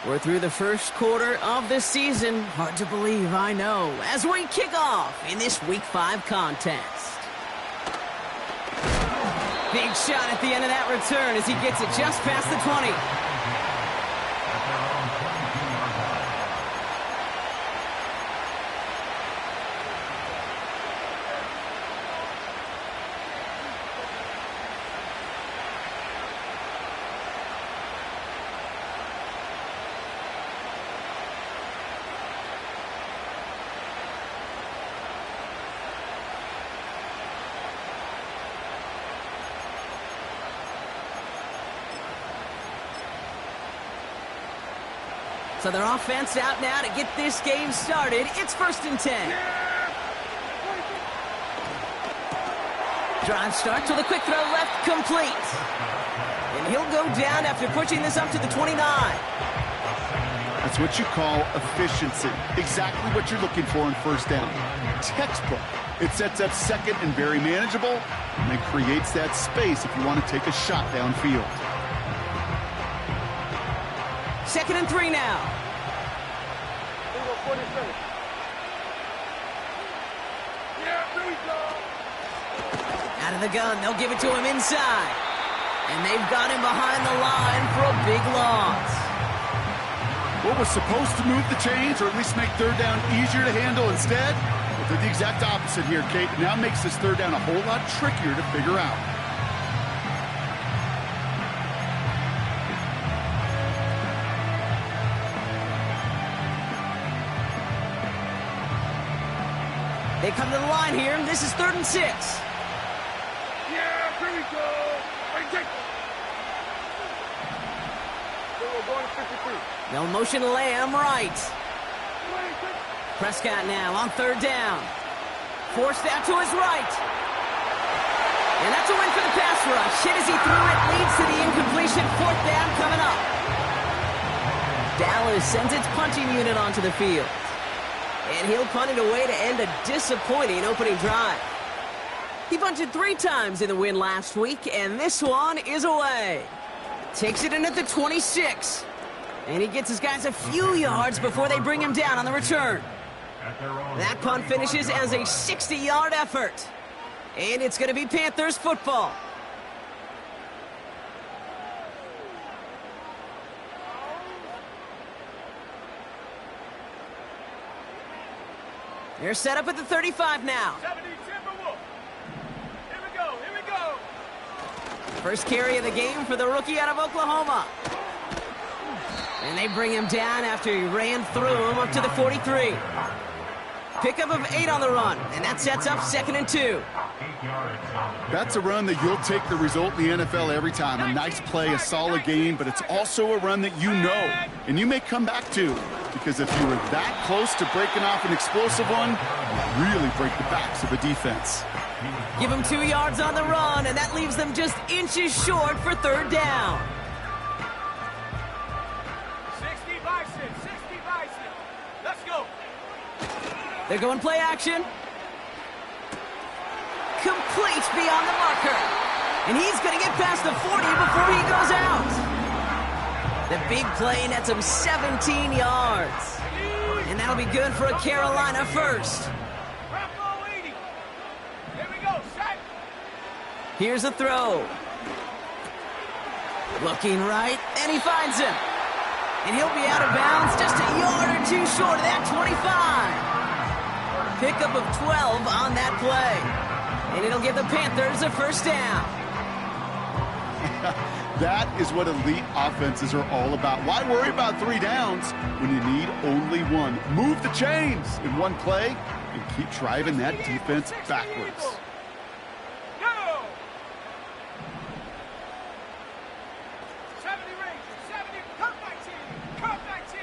We're through the first quarter of the season. Hard to believe, I know, as we kick off in this Week 5 contest. Big shot at the end of that return as he gets it just past the 20. So their offense out now to get this game started. It's 1st and 10. Drive starts with a quick throw left, complete. And he'll go down after pushing this up to the 29. That's what you call efficiency. Exactly what you're looking for in 1st down. Textbook. It sets up 2nd and very manageable, and it creates that space if you want to take a shot downfield. 2nd and 3 now. Out of the gun, they'll give it to him inside. And they've got him behind the line for a big loss. What was supposed to move the chains, or at least make 3rd down easier to handle instead? Well, did the exact opposite here, Kate. It now makes this 3rd down a whole lot trickier to figure out. They come to the line here. This is 3rd and 6. Yeah, here we go. Right, take it. We're going to 53. They'll motion Lamb right. Prescott now on 3rd down. Forced out to his right. And that's a win for the pass rush. Hit as he threw it. Leads to the incompletion. 4th down coming up. Dallas sends its punching unit onto the field. And he'll punt it away to end a disappointing opening drive. He punted 3 times in the win last week, and this one is away. Takes it in at the 26. And he gets his guys a few yards before they bring him down on the return. That punt finishes as a 60-yard effort. And it's going to be Panthers football. They're set up at the 35 now. 70, Timberwolf. Here we go, here we go. First carry of the game for the rookie out of Oklahoma. And they bring him down after he ran through him up to the 43. Pickup of 8 on the run, and that sets up 2nd and 2. That's a run that you'll take the result in the NFL every time. A nice play, a solid game, but it's also a run that you know, and you may come back to. Because if you were that close to breaking off an explosive one, you really break the backs of a defense. Give them 2 yards on the run, and that leaves them just inches short for 3rd down. 60 Bison, 60 Bison. Let's go. They're going play action. Complete beyond the marker. And he's going to get past the 40 before he goes out. The big play nets him 17 yards. And that'll be good for a Carolina first. Here we go, set. Here's a throw. Looking right, and he finds him. And he'll be out of bounds just a yard or 2 short of that 25. Pickup of 12 on that play. And it'll give the Panthers a 1st down. That is what elite offenses are all about. Why worry about 3 downs when you need only 1? Move the chains in 1 play and keep driving that defense backwards. Go! 70 Rangers, 70, come back team, come back team.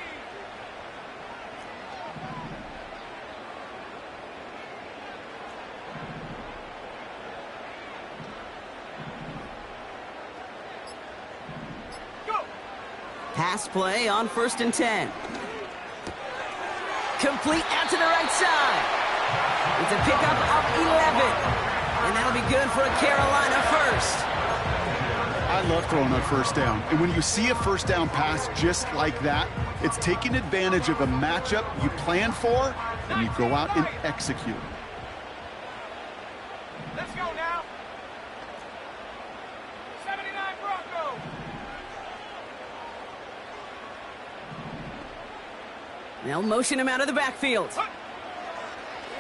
Pass play on 1st and 10. Complete out to the right side. It's a pickup of 11. And that'll be good for a Carolina first. I love throwing on first down. And when you see a first down pass just like that, it's taking advantage of a matchup you plan for, and you go out and execute. Let's go now. 79 Broncos. They'll motion him out of the backfield.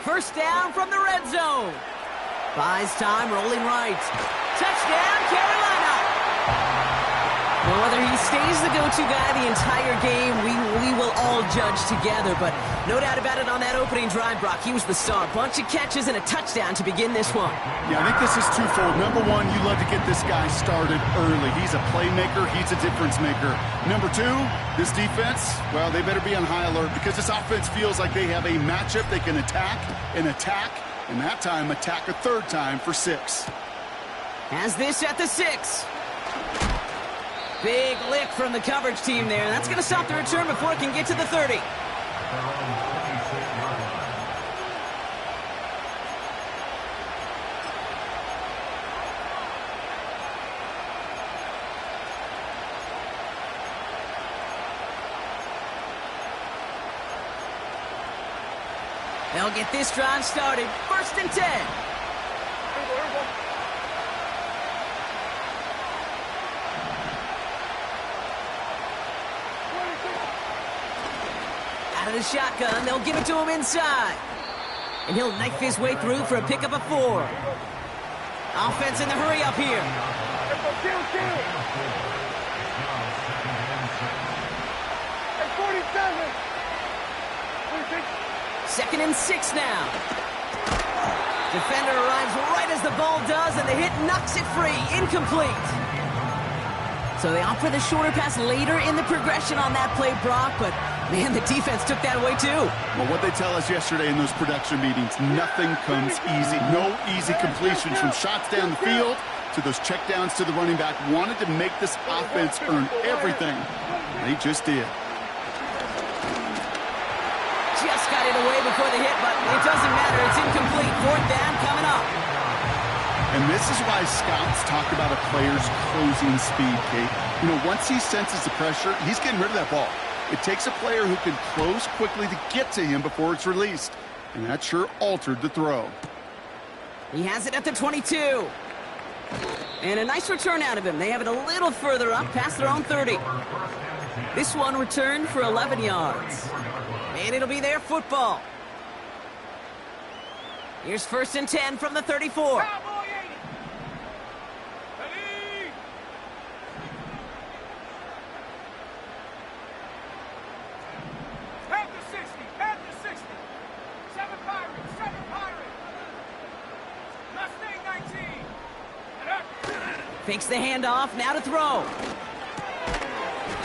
First down from the red zone. Buys time, rolling right. Touchdown, Carolina! Well, whether he stays the go-to guy the entire game, we will all judge together. But no doubt about it, on that opening drive, Brock, he was the star. Bunch of catches and a touchdown to begin this one. Yeah, I think this is twofold. Number one, you love to get this guy started early. He's a playmaker. He's a difference maker. Number two, this defense, well, they better be on high alert because this offense feels like they have a matchup they can attack, and that time attack a third time for 6. Has this at the 6. Big lick from the coverage team there. That's going to stop the return before it can get to the 30. They'll get this drive started. 1st and 10. Out of the shotgun, they'll give it to him inside. And he'll knife his way through for a pickup of 4. Offense in the hurry up here. Second and 6 now. Defender arrives right as the ball does, and the hit knocks it free. Incomplete. So they opt for the shorter pass later in the progression on that play, Brock, but man, the defense took that away too. Well, what they tell us yesterday in those production meetings, nothing comes easy. No easy completions from shots down the field to those checkdowns to the running back. Wanted to make this offense earn everything. They just did. Just got it away before the hit, but it doesn't matter. It's incomplete. 4th down coming up. And this is why scouts talk about a player's closing speed, Kate. You know, once he senses the pressure, he's getting rid of that ball. It takes a player who can close quickly to get to him before it's released. And that sure altered the throw. He has it at the 22. And a nice return out of him. They have it a little further up, past their own 30. This one returned for 11 yards. And it'll be their football. Here's 1st and 10 from the 34. Fakes the handoff, now to throw.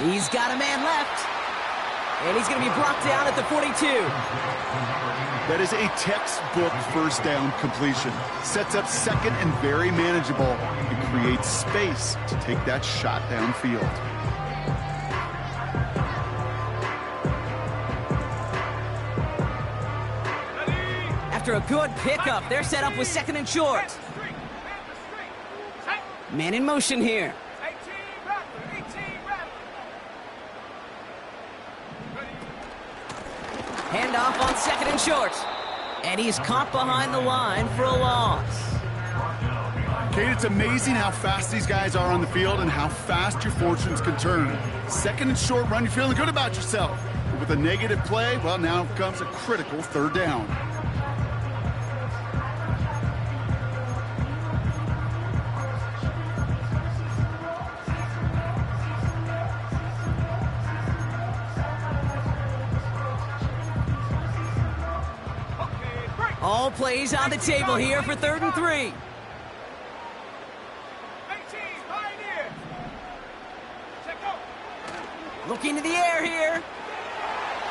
He's got a man left. And he's going to be brought down at the 42. That is a textbook first down completion. Sets up second and very manageable and creates space to take that shot downfield. After a good pickup, they're set up with 2nd and short. Man in motion here. Handoff on 2nd and short. And he's caught behind the line for a loss. Kate, it's amazing how fast these guys are on the field and how fast your fortunes can turn. 2nd and short run, you're feeling good about yourself. But with a negative play, well, now comes a critical 3rd down. All plays on the table here for 3rd and 3. Looking to the air here.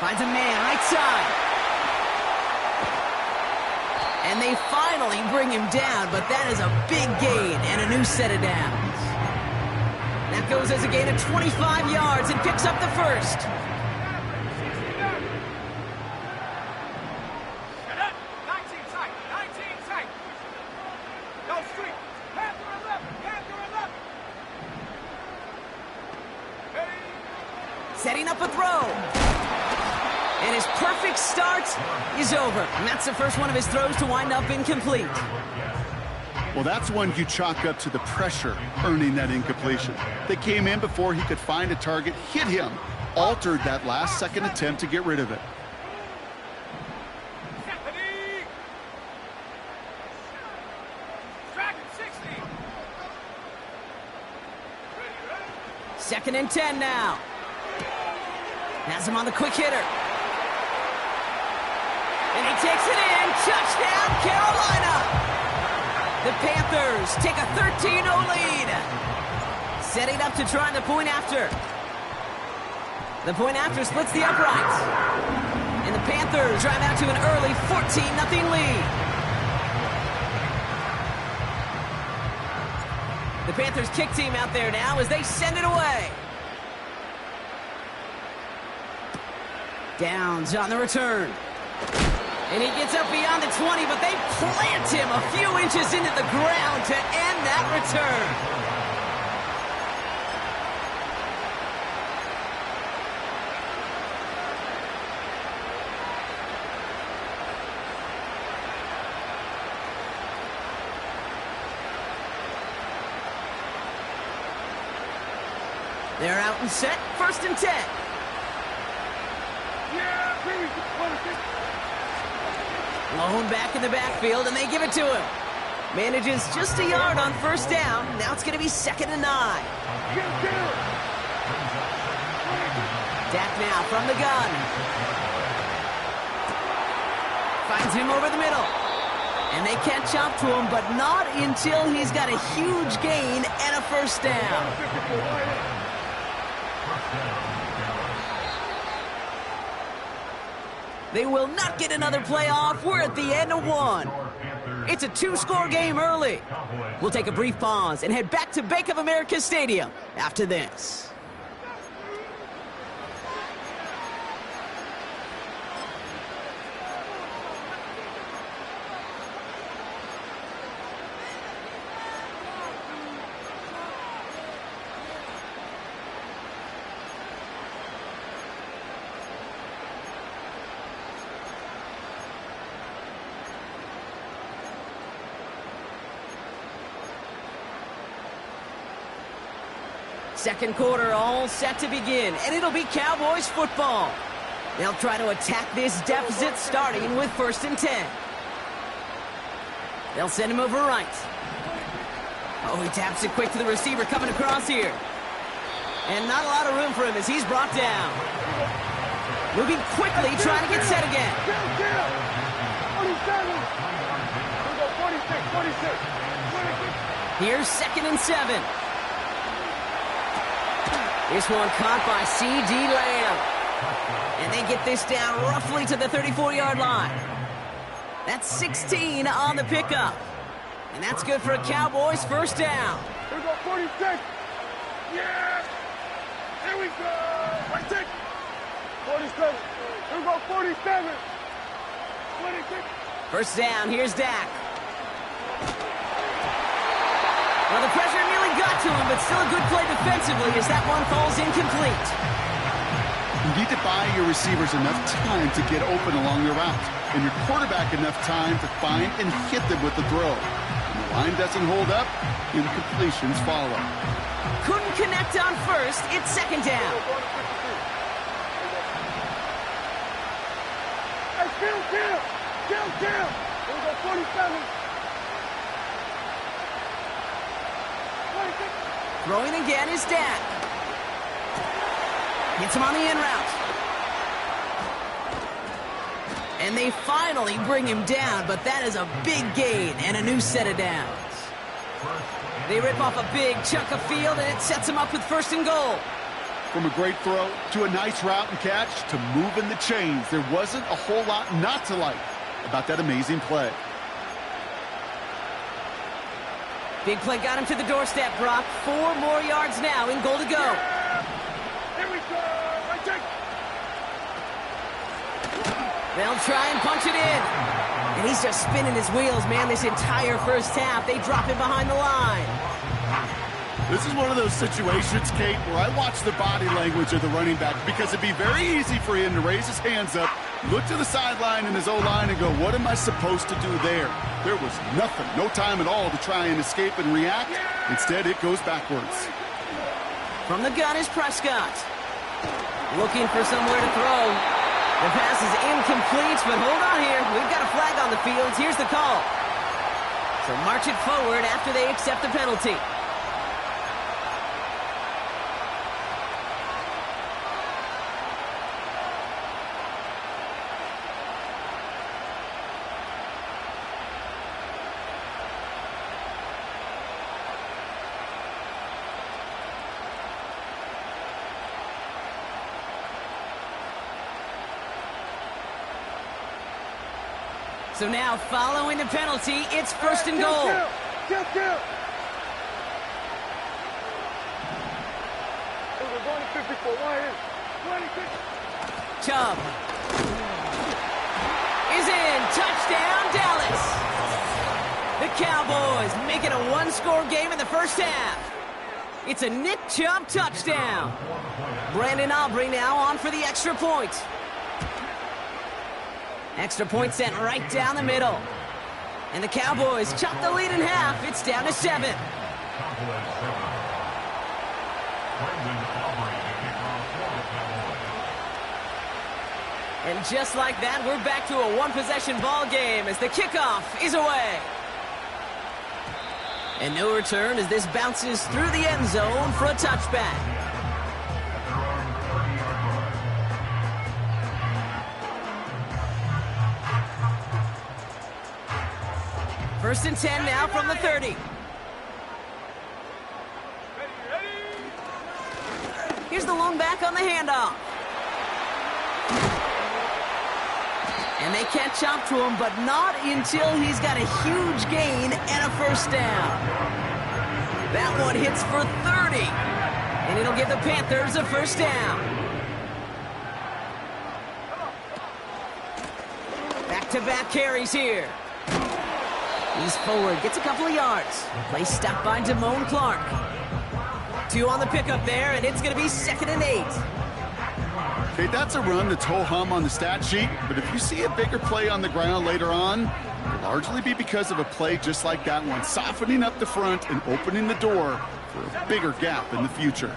Finds a man right side. And they finally bring him down, but that is a big gain and a new set of downs. That goes as a gain of 25 yards and picks up the 1st. setting up a throw. And his perfect start is over. And that's the first one of his throws to wind up incomplete. Well, that's one you chalk up to the pressure earning that incompletion. They came in before he could find a target, hit him, altered that last-second attempt to get rid of it. Second and 10 now. Has him on the quick hitter. And he takes it in. Touchdown, Carolina. The Panthers take a 13-0 lead. Setting up to try the point after. The point after splits the uprights. And the Panthers drive out to an early 14-0 lead. The Panthers kick team out there now as they send it away. Downs on the return. And he gets up beyond the 20, but they plant him a few inches into the ground to end that return. They're out and set, first and 10. Lone back in the backfield, and they give it to him. Manages just a yard on first down. Now it's going to be 2nd and 9. Dak now from the gun. Finds him over the middle. And they catch up to him, but not until he's got a huge gain and a first down. They will not get another playoff. We're at the end of one. It's a 2-score game early. We'll take a brief pause and head back to Bank of America Stadium after this. Second quarter all set to begin, and it'll be Cowboys football. They'll try to attack this deficit starting with 1st and 10. They'll send him over right. Oh, he taps it quick to the receiver coming across here. And not a lot of room for him as he's brought down. Moving quickly, trying to get set again. 46. Here's 2nd and 7. This one caught by C.D. Lamb. And they get this down roughly to the 34-yard line. That's 16 on the pickup. And that's good for a Cowboys first down. Here we go, 46. Yeah! Here we go! 46. 47. Here we go, 47. 26. First down, here's Dak. Well, the pressure nearly got to him, but still a good play defensively as that one falls incomplete. You need to buy your receivers enough time to get open along the route, and your quarterback enough time to find and hit them with the throw. When the line doesn't hold up, incompletions follow. Couldn't connect on first. It's 2nd down. Hey, kill! Here we go, 47. Throwing again is Dak. Gets him on the in route. And they finally bring him down, but that is a big gain and a new set of downs. They rip off a big chunk of field, and it sets him up with 1st and goal. From a great throw to a nice route and catch to moving the chains, there wasn't a whole lot not to like about that amazing play. Big play got him to the doorstep, Brock. 4 more yards now in goal to go. Yeah! Here we go! Right there. They'll try and punch it in. And he's just spinning his wheels, man, this entire first half. They drop him behind the line. This is one of those situations, Kate, where I watch the body language of the running back because it'd be very easy for him to raise his hands up, look to the sideline in his O-line and go, what am I supposed to do there? There was nothing, no time at all to try and escape and react. Instead, it goes backwards. From the gun is Prescott. Looking for somewhere to throw. The pass is incomplete, but hold on here. We've got a flag on the field. Here's the call. So march it forward after they accept the penalty. So now, following the penalty, it's first and goal. Chubb is in. Touchdown, Dallas. The Cowboys make it a one-score game in the first half. It's a Nick Chubb touchdown. Brandon Aubrey now on for the extra point. Extra point sent right down the middle. And the Cowboys chop the lead in half. It's down to 7. And just like that, we're back to a one-possession ball game as the kickoff is away. And no return as this bounces through the end zone for a touchback. First and 10 now from the 30. Here's the lone back on the handoff. And they catch up to him, but not until he's got a huge gain and a first down. That one hits for 30. And it'll give the Panthers a first down. Back-to-back carries here. He's forward, gets a couple of yards. Play stopped by Damone Clark. 2 on the pickup there, and it's going to be 2nd and 8. Okay, that's a run that's ho-hum on the stat sheet, but if you see a bigger play on the ground later on, it'll largely be because of a play just like that one, softening up the front and opening the door for a bigger gap in the future.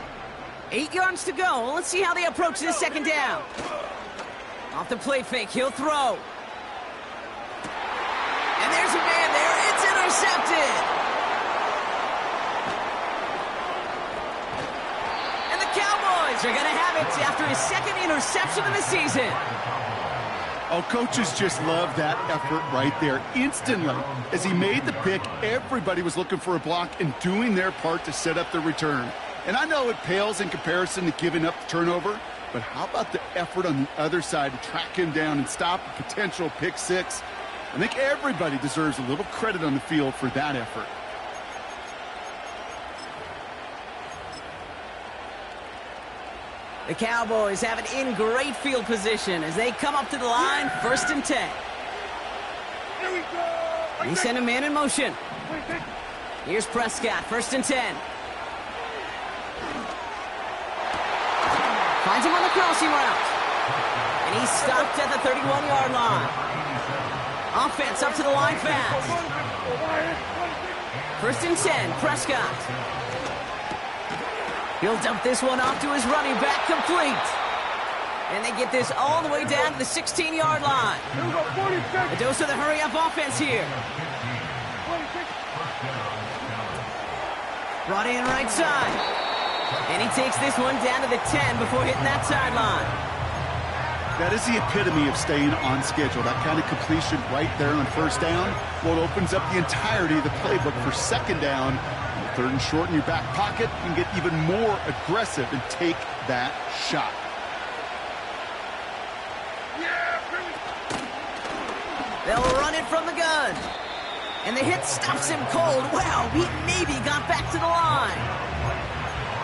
8 yards to go. Let's see how they approach this second down. Off the play fake, he'll throw. And there's a man there. It's intercepted. And the Cowboys are going to have it after his 2nd interception of the season. Oh, coaches just love that effort right there. Instantly, as he made the pick, everybody was looking for a block and doing their part to set up the return. And I know it pales in comparison to giving up the turnover, but how about the effort on the other side to track him down and stop a potential pick 6? I think everybody deserves a little credit on the field for that effort. The Cowboys have it in great field position as they come up to the line, 1st and 10. Here we go. He sent a man in motion. Here's Prescott, 1st and 10. Finds him on the crossing route. And he's stopped at the 31-yard line. Offense up to the line fast. 1st and 10, Prescott. He'll dump this one off to his running back, complete. And they get this all the way down to the 16-yard line. A dose of the hurry-up offense here. Brought in right side. And he takes this one down to the 10 before hitting that sideline. That is the epitome of staying on schedule. That kind of completion right there on 1st down. Well, it opens up the entirety of the playbook for 2nd down. 3rd and short in your back pocket, you can get even more aggressive and take that shot. They'll run it from the gun. And the hit stops him cold. Wow, he maybe got back to the line.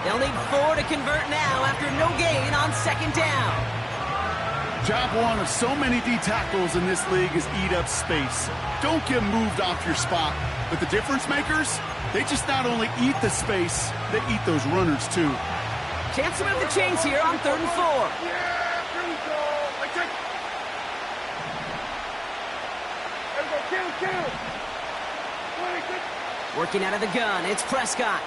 They'll need 4 to convert now after no gain on 2nd down. Job one of so many D tackles in this league is eat up space. Don't get moved off your spot. But the difference makers, They just not only eat the space, they eat those runners too. Chance to move the chains here on 3rd and 4. Yeah, here we go. I take. There we go. Kill. 26. Working out of the gun, it's Prescott.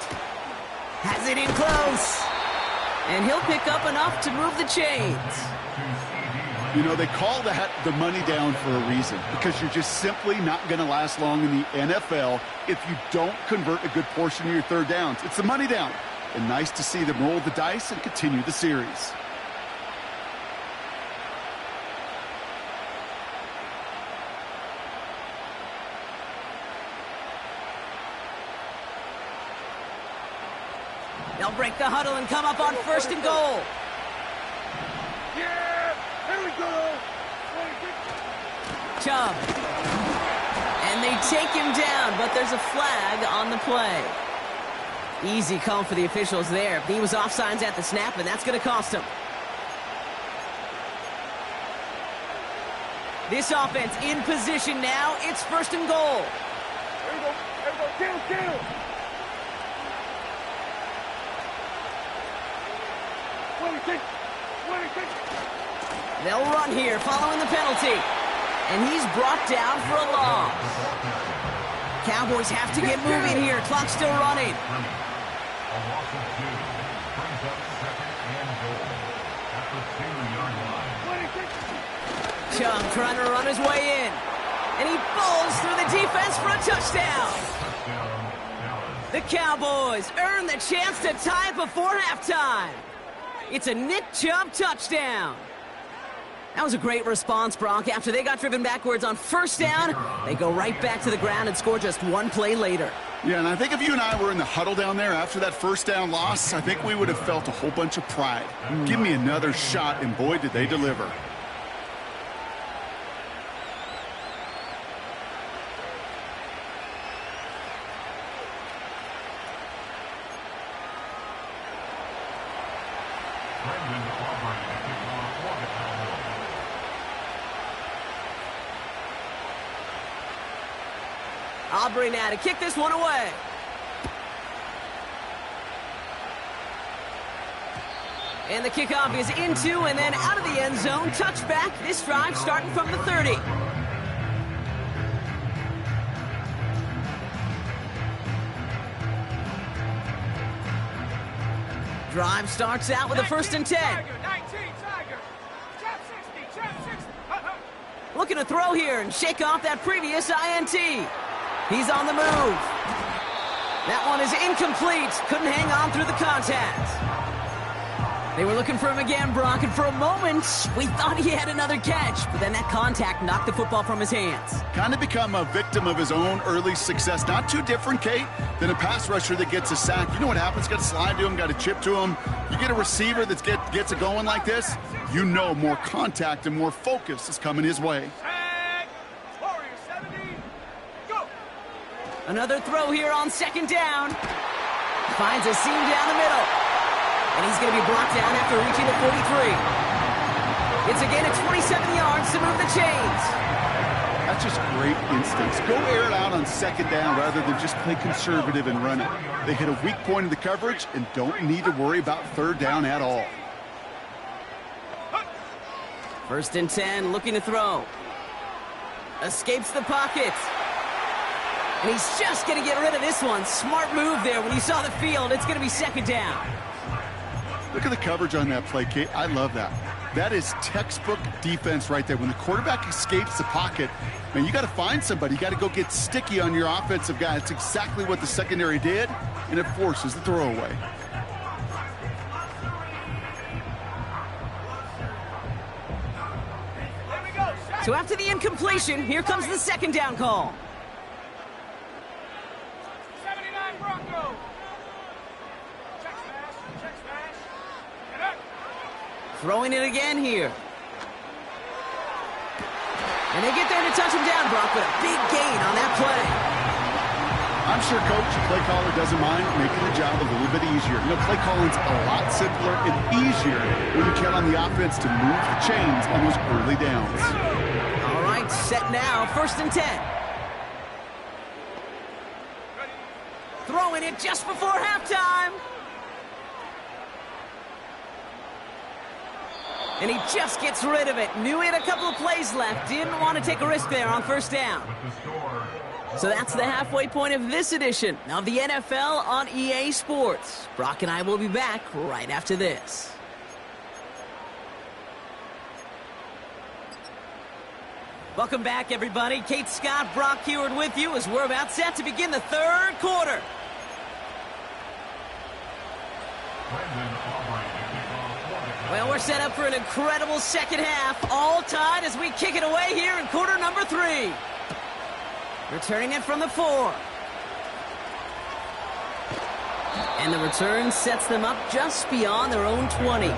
Has it in close. And he'll pick up enough to move the chains. You know, they call that the money down for a reason, because you're just simply not going to last long in the NFL if you don't convert a good portion of your 3rd downs. It's the money down. And nice to see them roll the dice and continue the series. They'll break the huddle and come up on 1st and goal. Yeah, here we go. 26. Chubb. And they take him down, but there's a flag on the play. Easy call for the officials there. He was offsides at the snap, and that's going to cost him. This offense in position now. It's 1st and goal. Here we go. Kill. 26. They'll run here following the penalty. And he's brought down for a loss. Cowboys have to get moving here. Clock's still running. A loss of 2 brings up 2nd and goal at the 2-yard line. 26. Chubb trying to run his way in. And he bowls through the defense for a touchdown. The Cowboys earn the chance to tie it before halftime. It's a Nick Chubb touchdown. That was a great response, Brock. After they got driven backwards on 1st down, they go right back to the ground and score just 1 play later. Yeah, and I think if you and I were in the huddle down there after that 1st down loss, I think we would have felt a whole bunch of pride. Give me another shot, and boy, did they deliver. Aubrey now to kick this one away. And the kickoff is into and then out of the end zone. Touchback. This drive starting from the 30. Drive starts out with a 1st and 10. Looking to throw here and shake off that previous INT. He's on the move. That one is incomplete. Couldn't hang on through the contact. They were looking for him again, Brock, and for a moment, we thought he had another catch, but then that contact knocked the football from his hands. Kind of become a victim of his own early success. Not too different, Kate, than a pass rusher that gets a sack. You know what happens? Got to slide to him, got to chip to him. You get a receiver that gets it going like this, you know more contact and more focus is coming his way. Another throw here on 2nd down. Finds a seam down the middle. And he's going to be brought down after reaching the 43. It's again at 27 yards to move the chains. That's just great instincts. Go air it out on 2nd down rather than just play conservative and run it. They hit a weak point in the coverage and don't need to worry about 3rd down at all. 1st and 10, looking to throw. Escapes the pocket. And he's just going to get rid of this one. Smart move there. When you saw the field, it's going to be 2nd down. Look at the coverage on that play, Kate. I love that. That is textbook defense right there. When the quarterback escapes the pocket, man, you got to find somebody. You got to go get sticky on your offensive guy. It's exactly what the secondary did, and it forces the throwaway. So after the incompletion, here comes the 2nd down call. 79 Bronco. Check smash. Get up. Throwing it again here. And they get there to touch him down, Brock, but a big gain on that play. I'm sure Coach, the play caller, doesn't mind making the job a little bit easier. You know, play calling's a lot simpler and easier when you count on the offense to move the chains on those early downs. All right, set now, 1st and 10. Throwing it just before halftime. And he just gets rid of it. Knew he had a couple of plays left. Didn't want to take a risk there on first down. So that's the halfway point of this edition of the NFL on EA Sports. Brock and I will be back right after this. Welcome back, everybody. Kate Scott, Brock Heward with you as we're about set to begin the third quarter. Well, we're set up for an incredible second half. All tied as we kick it away here in quarter number 3. Returning it from the 4. And the return sets them up just beyond their own 20.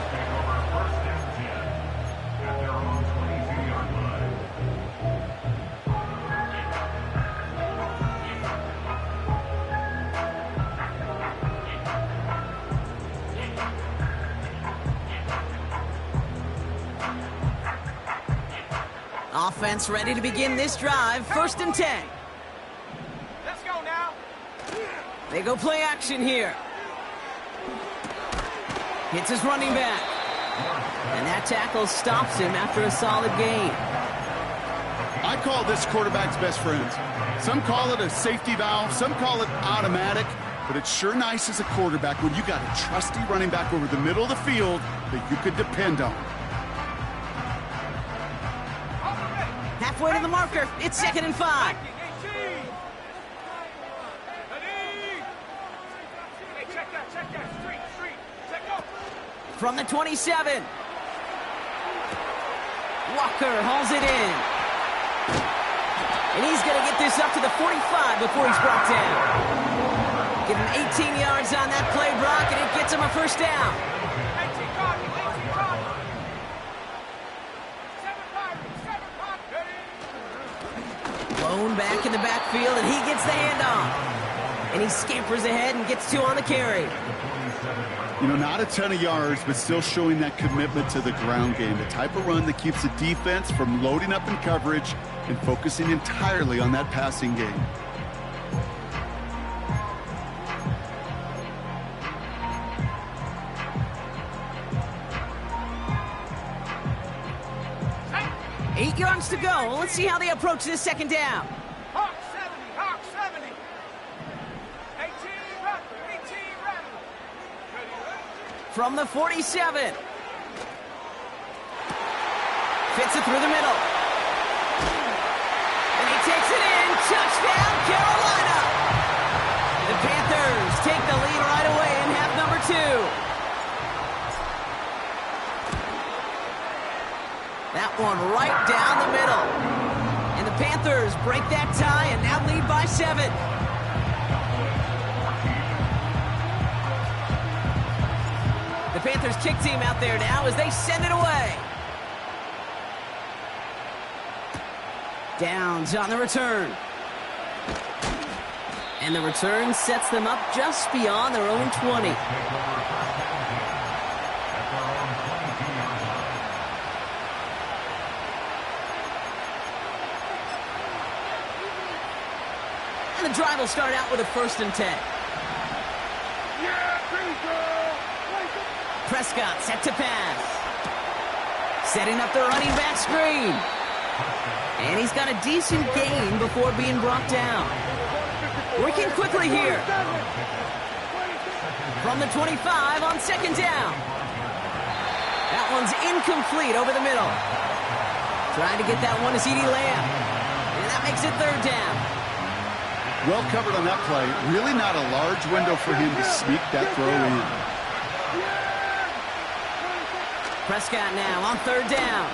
Offense ready to begin this drive. 1st and 10. Let's go now. They go play action here. Hits his running back. And that tackle stops him after a solid gain. I call this quarterback's best friend. Some call it a safety valve, some call it automatic, but it's sure nice as a quarterback when you got a trusty running back over the middle of the field that you could depend on. Halfway to the marker. It's 2nd and 5. From the 27. Walker hauls it in. And he's going to get this up to the 45 before he's brought down. Give him 18 yards on that play, Brock, and it gets him a first down. Blown back in the backfield, and he gets the handoff. And he scampers ahead and gets 2 on the carry. You know, not a ton of yards, but still showing that commitment to the ground game. The type of run that keeps the defense from loading up in coverage and focusing entirely on that passing game. Eight yards to go. Let's see how they approach this second down. Hawk 70, Hawk 70. 18 run, 18 run. From the 47. Fits it through the middle. And he takes it in. Touchdown, Carolina. The Panthers take the lead right away in half number 2. That one right down the middle. And the Panthers break that tie and now lead by 7. The Panthers kick team out there now as they send it away. Downs on the return. And the return sets them up just beyond their own 20. And the drive will start out with a 1st and 10. Yeah, pretty good. Prescott set to pass. Setting up the running back screen. And he's got a decent gain before being brought down. Working quickly here. From the 25 on 2nd down. That one's incomplete over the middle. Trying to get that one to CeeDee Lamb. And that makes it 3rd down. Well covered on that play. Really not a large window for him to sneak that throw in. Prescott now on 3rd down.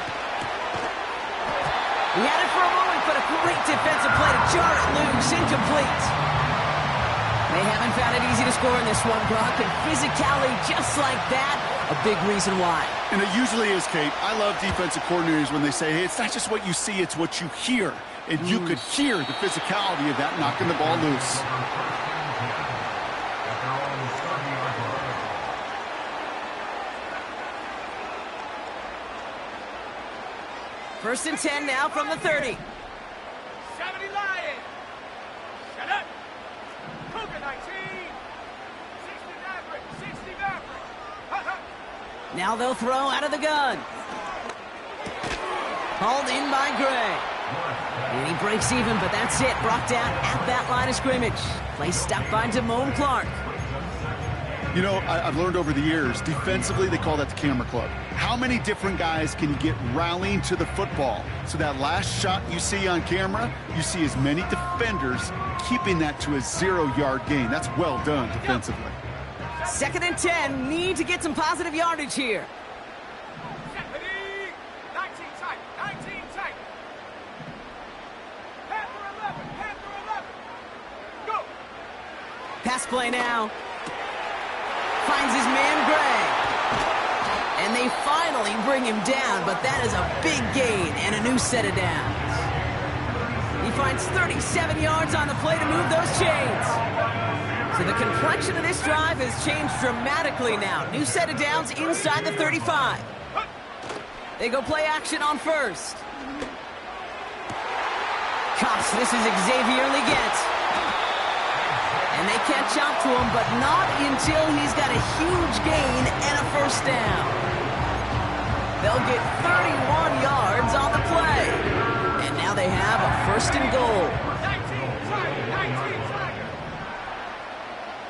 He had it for a moment, but a great defensive play to jar it loose, incomplete. They haven't found it easy to score in this one, Brock, and physicality just like that, a big reason why. And it usually is, Kate. I love defensive coordinators when they say, hey, it's not just what you see, it's what you hear. And you could hear the physicality of that knocking the ball loose. First and 10 now from the 30. 70 Lions. Shut up. Now they'll throw out of the gun. Hauled in by Gray. And he breaks even, but that's it. Brought down at that line of scrimmage. Play stopped by Damone Clark. You know, I've learned over the years, defensively, they call that the camera club. How many different guys can you get rallying to the football? So that last shot you see on camera, you see as many defenders keeping that to a 0-yard gain. That's well done defensively. 2nd and 10, need to get some positive yardage here. 19 tight, 19 tight. Panther 11, Panther 11. Go. Pass play now. Finds his man Gray. And they finally bring him down, but that is a big gain and a new set of downs. He finds 37 yards on the play to move those chains. So the complexion of this drive has changed dramatically now. New set of downs inside the 35. They go play action on first. Cops, this is Xavier Leggett. And they catch up to him, but not until he's got a huge gain and a first down. They'll get 31 yards on the play. And now they have a 1st and goal. 19 tight.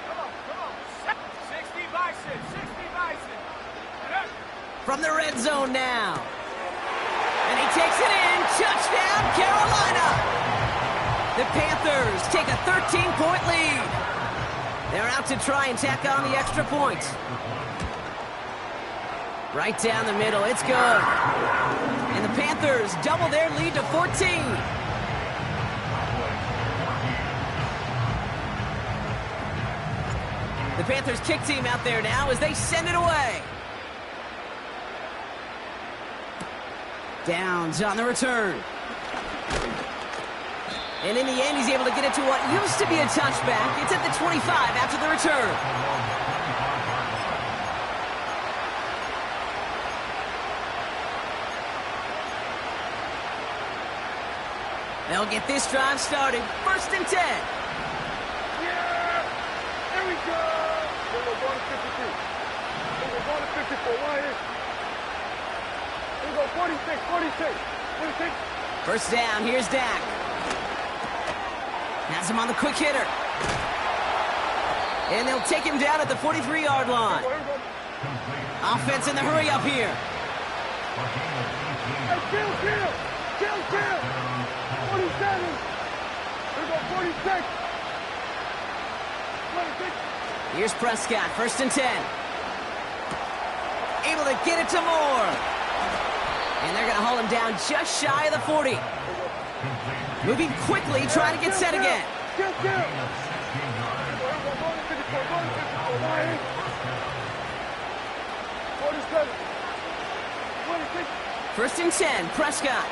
Come on. 60 Bison, 60 Bison. From the red zone now. And he takes it in. Touchdown, Carolina. The Panthers take a 13-point lead. They're out to try and tack on the extra point. Right down the middle. It's good. And the Panthers double their lead to 14. The Panthers kick team out there now as they send it away. Downs on the return. And in the end, he's able to get it to what used to be a touchback. It's at the 25 after the return. They'll get this drive started. 1st and 10. Yeah! There we go! We're going to 52. We're going to 54. Right here. We go 46, 46, 46. First down, here's Dak. Has him on the quick hitter. And they'll take him down at the 43-yard line. Offense in the hurry up here. Hey, kill. 47. We go 46. 26. Here's Prescott, 1st and 10. Able to get it to Moore. And they're going to haul him down just shy of the 40. Moving quickly, trying to get set again. First and 10, Prescott.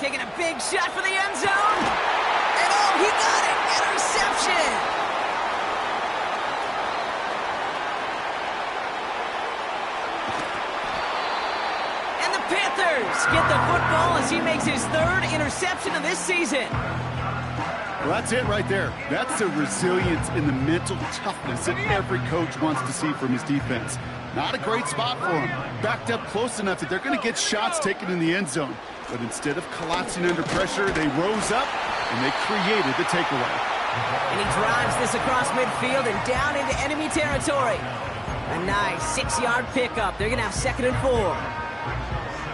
Taking a big shot for the end zone. And oh, he got it! Interception! And the Panthers get the football as he makes his 3rd interception of this season. Well, that's it right there. That's the resilience and the mental toughness that every coach wants to see from his defense. Not a great spot for him. Backed up close enough that they're going to get shots taken in the end zone. But instead of collapsing under pressure, they rose up and they created the takeaway. And he drives this across midfield and down into enemy territory. A nice 6-yard pickup. They're going to have 2nd and 4.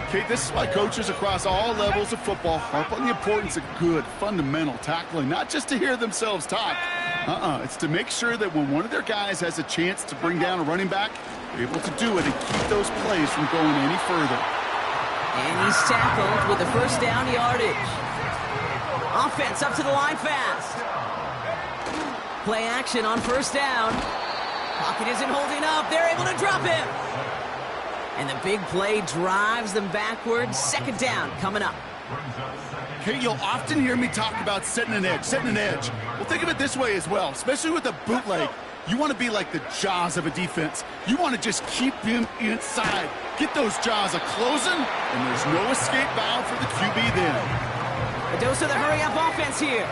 Okay, this is why coaches across all levels of football harp on the importance of good, fundamental tackling, not just to hear themselves talk. It's to make sure that when one of their guys has a chance to bring down a running back, they're able to do it and keep those plays from going any further. And he's tackled with the first down yardage. Offense up to the line fast. Play action on first down. Pocket isn't holding up. They're able to drop him. And the big play drives them backwards. 2nd down coming up. Okay, you'll often hear me talk about setting an edge. Well, think of it this way as well, especially with a bootleg. You want to be like the jaws of a defense. You want to just keep him inside. Get those jaws a-closing, and there's no escape valve for the QB then. A dose of the hurry-up offense here.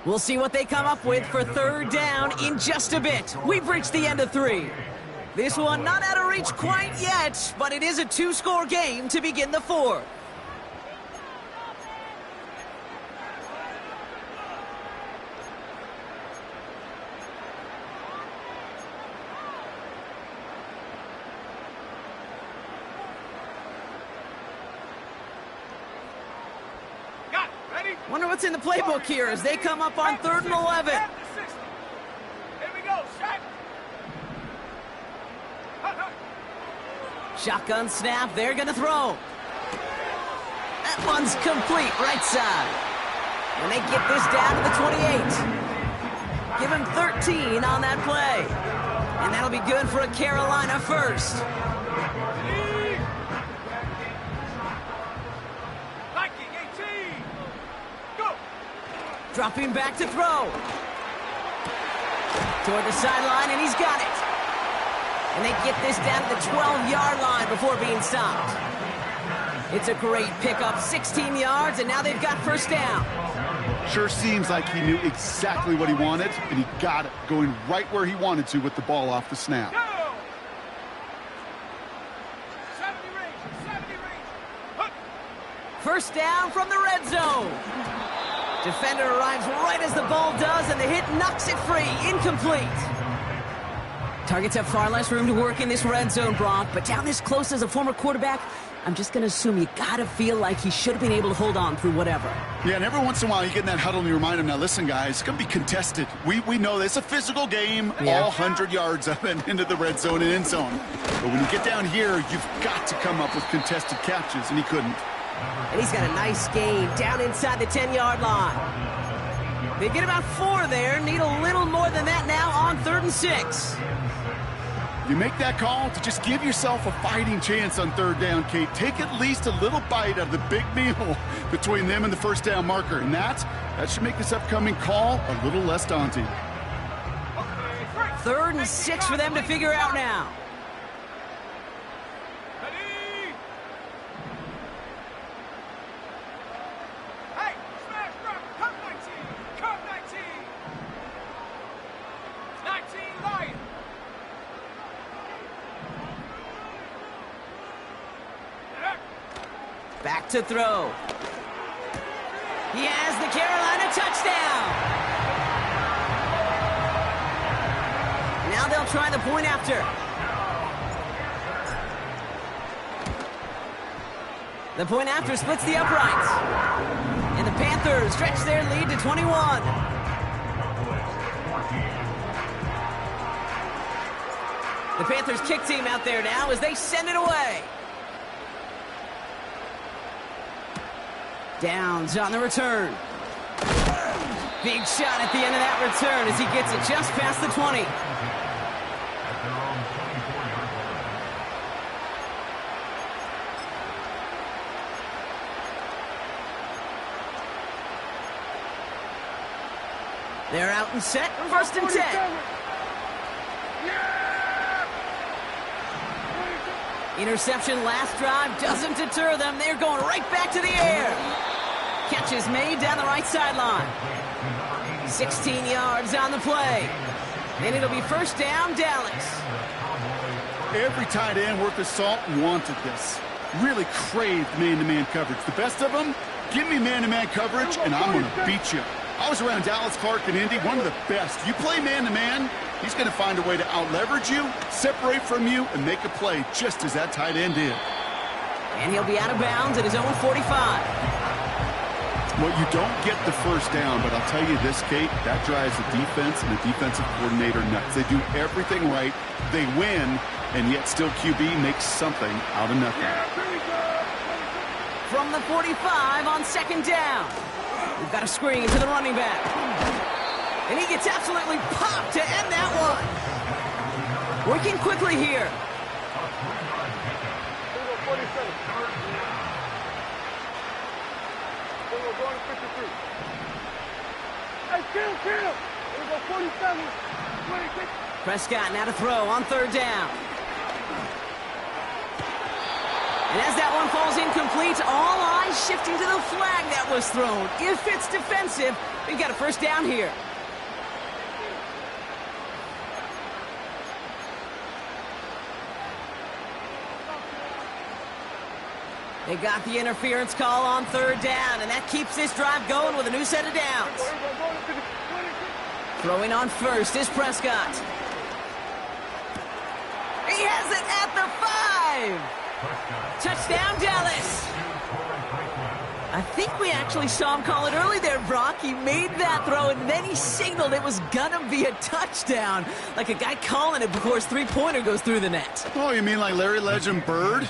We'll see what they come up with for third down in just a bit. We've reached the end of 3. This one not out of reach quite yet, but it is a 2-score game to begin the 4th. Wonder what's in the playbook here as they come up on 3rd and 11. Here we go, Shaq. Shotgun snap, they're gonna throw. That one's complete, right side. And they get this down to the 28. Give him 13 on that play. And that'll be good for a Carolina first. Dropping back to throw. Toward the sideline, and he's got it. And they get this down to the 12-yard line before being stopped. It's a great pickup, 16 yards, and now they've got first down. Sure seems like he knew exactly what he wanted, and he got it, going right where he wanted to with the ball off the snap. First down from the red zone. Defender arrives right as the ball does, and the hit knocks it free. Incomplete. Targets have far less room to work in this red zone, Brock, but down this close as a former quarterback, I'm just going to assume you got to feel like he should have been able to hold on through whatever. Yeah, and every once in a while you get in that huddle and you remind him, now listen, guys, it's going to be contested. We know this. It's a physical game, all 100 yards up and into the red zone and end zone. But when you get down here, you've got to come up with contested catches, and he couldn't. And he's got a nice gain down inside the 10-yard line. They get about 4 there, need a little more than that now on 3rd and 6. You make that call to just give yourself a fighting chance on 3rd down, Kate. Take at least a little bite of the big meal between them and the first down marker. And that should make this upcoming call a little less daunting. 3rd and 6 for them to figure out now. Back to throw. He has the Carolina touchdown. Now they'll try the point after. The point after splits the uprights. And the Panthers stretch their lead to 21. The Panthers kick team out there now as they send it away. Downs on the return. Big shot at the end of that return as he gets it just past the 20. They're out and set, 1st and 10. Interception last drive doesn't deter them. They're going right back to the air. Catch is made down the right sideline. 16 yards on the play. And it'll be first down, Dallas. Every tight end worth his salt wanted this. Really craved man-to-man coverage. The best of them, give me man-to-man coverage, and I'm going to beat you. I was around Dallas Clark and Indy, one of the best. You play man-to-man, he's going to find a way to out-leverage you, separate from you, and make a play just as that tight end did. And he'll be out of bounds at his own 45. Well, you don't get the first down, but I'll tell you this, Kate, that drives the defense and the defensive coordinator nuts. They do everything right, they win, and yet still QB makes something out of nothing. From the 45 on 2nd down. We've got a screen to the running back. And he gets absolutely popped to end that one. Working quickly here. Prescott now to throw on 3rd down. And as that one falls incomplete, all eyes shifting to the flag that was thrown. If it's defensive, we've got a first down here. They got the interference call on third down, and that keeps this drive going with a new set of downs. Throwing on first is Prescott. He has it at the 5. Touchdown, Dallas. I think we actually saw him call it early there, Brock. He made that throw, and then he signaled it was gonna be a touchdown. Like a guy calling it before his three-pointer goes through the net. Oh, you mean like Larry Legend Bird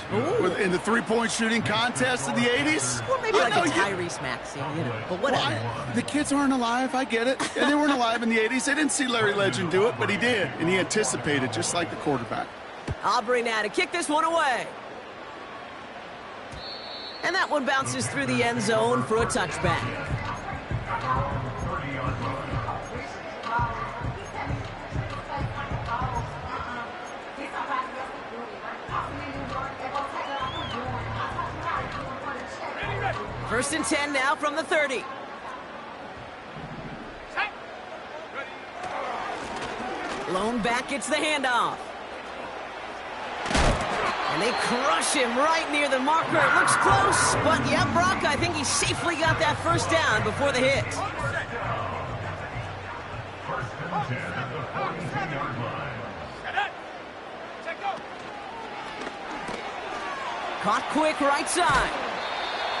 in the three-point shooting contest in the 80s? Or maybe like a Tyrese Maxey, you know, but whatever. The kids aren't alive, I get it. And they weren't alive in the 80s. They didn't see Larry Legend do it, but he did. And he anticipated, just like the quarterback. Aubrey now to kick this one away. And that one bounces through the end zone for a touchback. First and 10 now from the 30. Lone back gets the handoff. And they crush him right near the marker. It looks close, but yeah, Brock, I think he safely got that first down before the hit. First and 10 at the 42-yard line. Caught quick right side.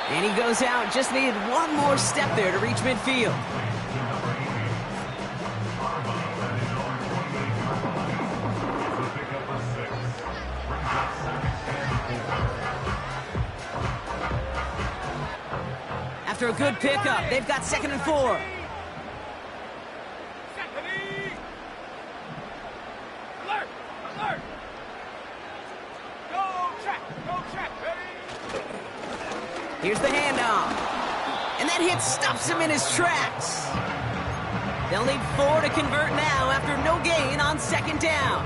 And he goes out. Just needed one more step there to reach midfield. After a good pickup, they've got 2nd and 4. Alert! Alert! Go check, baby! Here's the handoff. And that hit stops him in his tracks. They'll need 4 to convert now after no gain on 2nd down.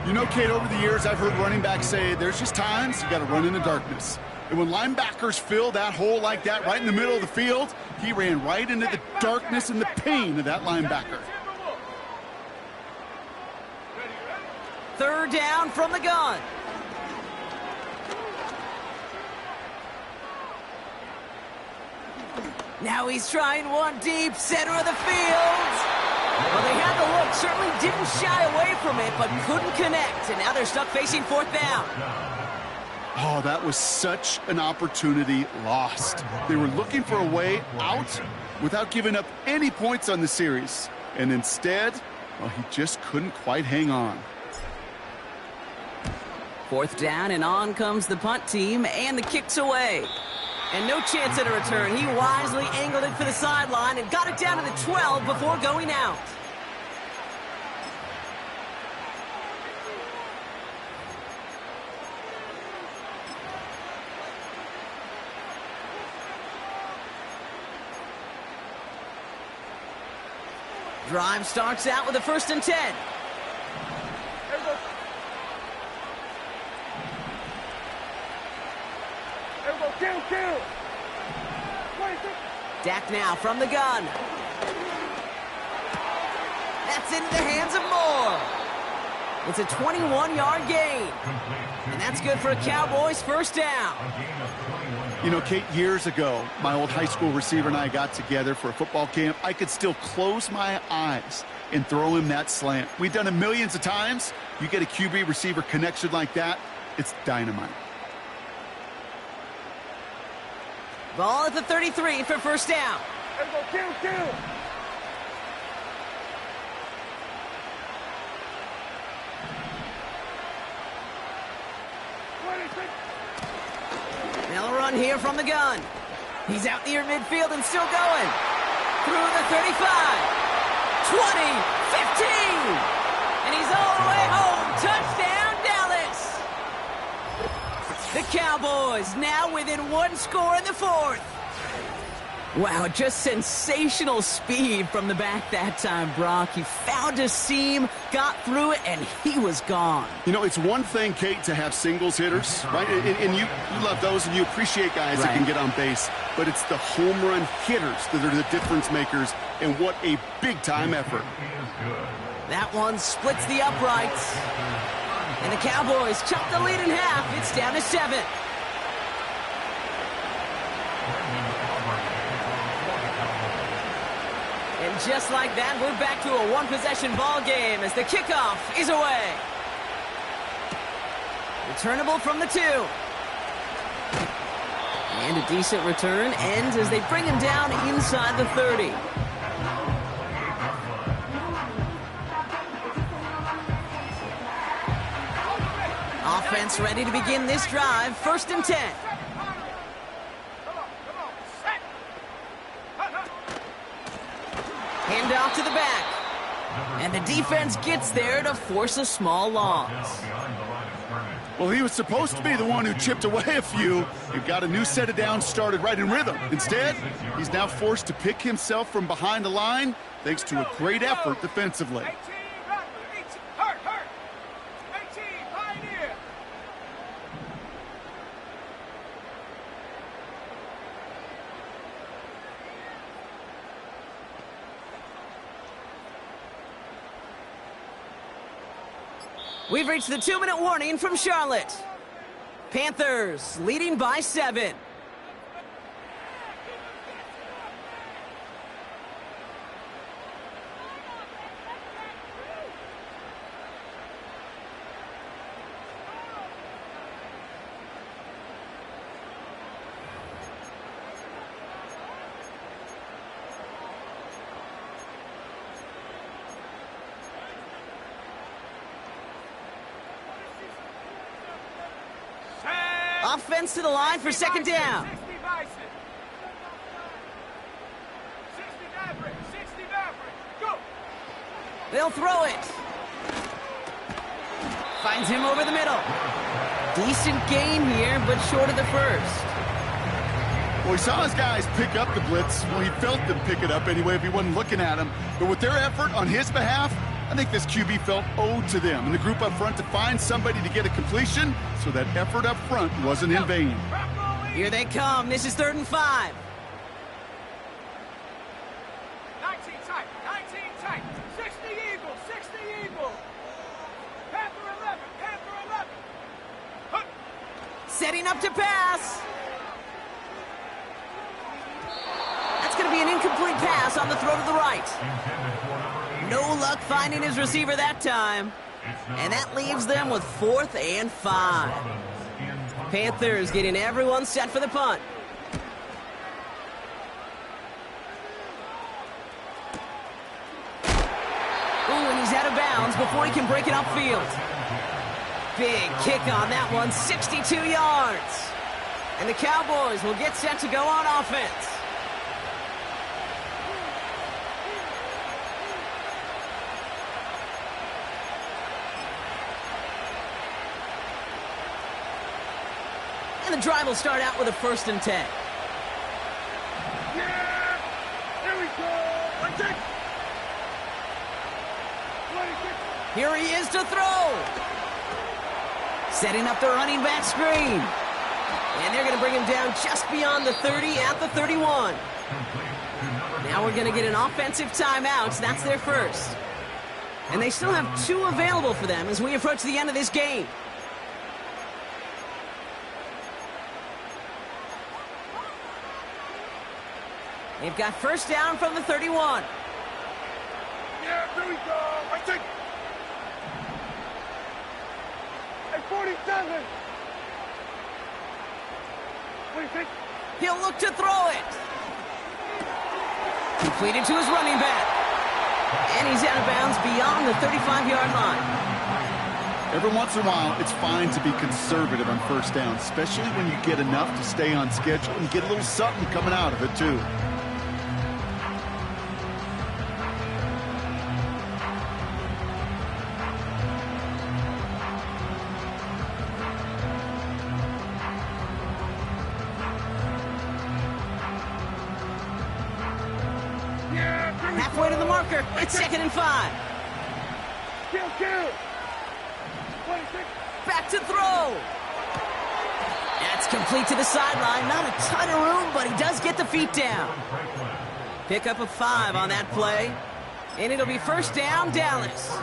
You know, Kate, over the years, I've heard running backs say there's just times you got to run in the darkness. And when linebackers fill that hole like that right in the middle of the field, he ran right into the darkness and the pain of that linebacker. 3rd down from the gun. Now he's trying one deep, center of the field. Well, they had the look, certainly didn't shy away from it, but couldn't connect. And now they're stuck facing 4th down. Oh, that was such an opportunity lost. They were looking for a way out without giving up any points on the series. And instead, well, he just couldn't quite hang on. 4th down, and on comes the punt team, and the kick's away. And no chance at a return. He wisely angled it for the sideline and got it down to the 12 before going out. Drive starts out with a 1st and 10. Kill! Dak now from the gun. That's into the hands of Moore. It's a 21-yard gain. And that's good for a Cowboys 1st down. You know, Kate, years ago, my old high school receiver and I got together for a football camp. I could still close my eyes and throw him that slant. We've done it millions of times. You get a QB receiver connection like that, it's dynamite. Ball at the 33 for 1st down. Kill! They'll run here from the gun. He's out near midfield and still going. Through the 35. 20. 15. And he's all the way home. Touchdown, Dallas. The Cowboys now within 1 score in the 4th. Wow, just sensational speed from the back that time, Brock. He found a seam, got through it, and he was gone. You know, it's one thing, Kate, to have singles hitters, right? And you love those, and you appreciate guys that can get on base. But it's the home run hitters that are the difference makers, and what a big-time effort. That one splits the uprights. And the Cowboys chop the lead in half. It's down to 7. And just like that, we're back to a one-possession ball game as the kickoff is away. Returnable from the 2. And a decent return ends as they bring him down inside the 30. Offense ready to begin this drive. 1st and 10. Hand off to the back. And the defense gets there to force a small loss. Well, he was supposed to be the one who chipped away a few and got a new set of downs started right in rhythm. Instead, he's now forced to pick himself from behind the line thanks to a great effort defensively. We've reached the 2-minute warning from Charlotte. Panthers leading by 7. Offense to the line for 2nd down. They'll throw it. Finds him over the middle. Decent gain here, but short of the 1st. Well, he saw his guys pick up the blitz. Well, he felt them pick it up anyway if he wasn't looking at him. But with their effort on his behalf, I think this QB felt owed to them and the group up front to find somebody to get a completion, so that effort up front wasn't in vain. Here they come. This is 3rd and 5. 19 tight, 60 Eagles. Panther 11. Setting up to pass. That's going to be an incomplete pass on the throw to the right. No luck finding his receiver that time. And that leaves them with 4th and 5. Panthers getting everyone set for the punt. Ooh, and he's out of bounds before he can break it upfield. Big kick on that one, 62 yards. And the Cowboys will get set to go on offense. And the drive will start out with a 1st and 10. Yeah! Here we go! Here he is to throw. Setting up the running back screen. And they're going to bring him down just beyond the 30 at the 31. Now we're going to get an offensive timeout. That's their 1st. And they still have 2 available for them as we approach the end of this game. They've got 1st down from the 31. Yeah, here we go. At 47. What do you think? He'll look to throw it. Completed to his running back. And he's out of bounds beyond the 35-yard line. Every once in a while, it's fine to be conservative on 1st down, especially when you get enough to stay on schedule and get a little something coming out of it, too. halfway to the marker. It's 2nd and 5. Kill. 26. Back to throw. That's complete to the sideline. Not a ton of room, but he does get the feet down. Pick up a 5 on that play. And it'll be 1st down, Dallas.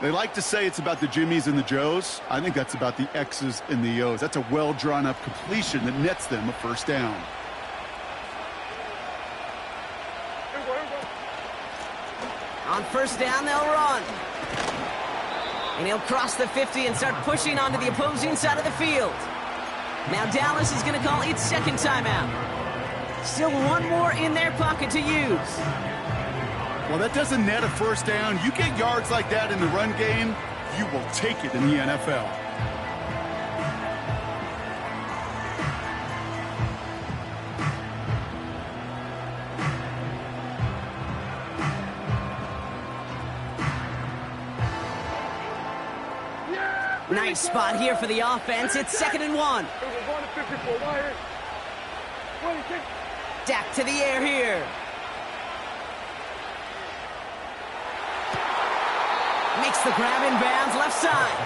They like to say it's about the Jimmies and the Joes. I think that's about the X's and the O's. That's a well-drawn-up completion that nets them a 1st down. On 1st down, they'll run. And he'll cross the 50 and start pushing onto the opposing side of the field. Now Dallas is going to call its 2nd timeout. Still one more in their pocket to use. Well, that doesn't net a 1st down. You get yards like that in the run game, you will take it in the NFL. Nice spot here for the offense. It's 2nd and 1. Dak to the air here. Makes the grab in bounds left side.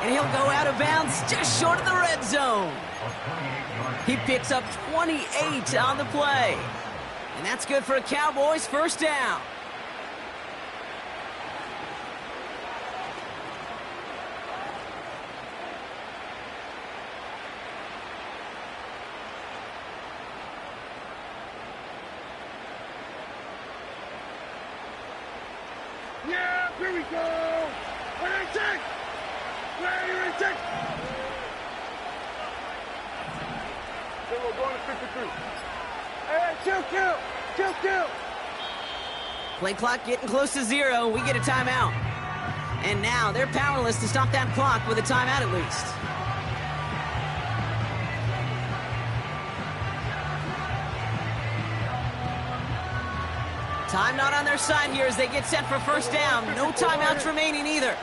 And he'll go out of bounds just short of the red zone. He picks up 28 on the play. And that's good for a Cowboys 1st down. Yeah, here we go. Where they take? Then we're going to 53. Hey, kill. Play clock getting close to 0. We get a timeout. And now they're powerless to stop that clock with a timeout at least. Time not on their side here as they get set for 1st down. No timeouts remaining either.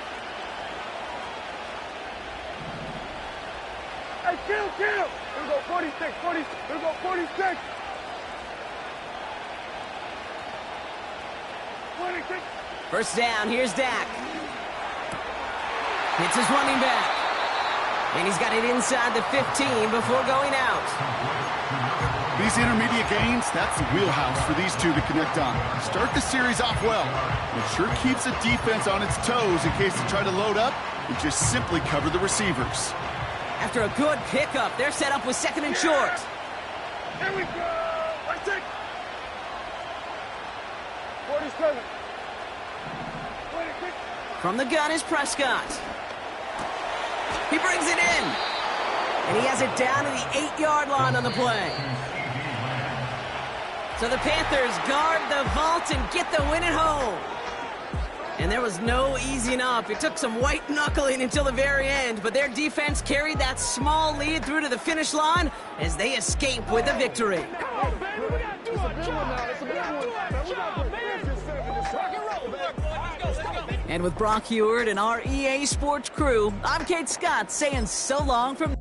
Hey, kill. Here we go, 46. Here we go, 46. 26. 1st down, here's Dak. Hits his running back. And he's got it inside the 15 before going out. These intermediate gains, that's the wheelhouse for these two to connect on. Start the series off well. It sure keeps the defense on its toes in case they try to load up and just simply cover the receivers. After a good pickup, they're set up with 2nd and short. Here we go. Let's take 47. 26. From the gun is Prescott. He brings it in. And he has it down to the 8-yard line on the play. So the Panthers guard the vault and get the win at home. And there was no easing up. It took some white knuckling until the very end, but their defense carried that small lead through to the finish line as they escape with the victory. And with Brock Heward and our EA Sports crew, I'm Kate Scott saying so long from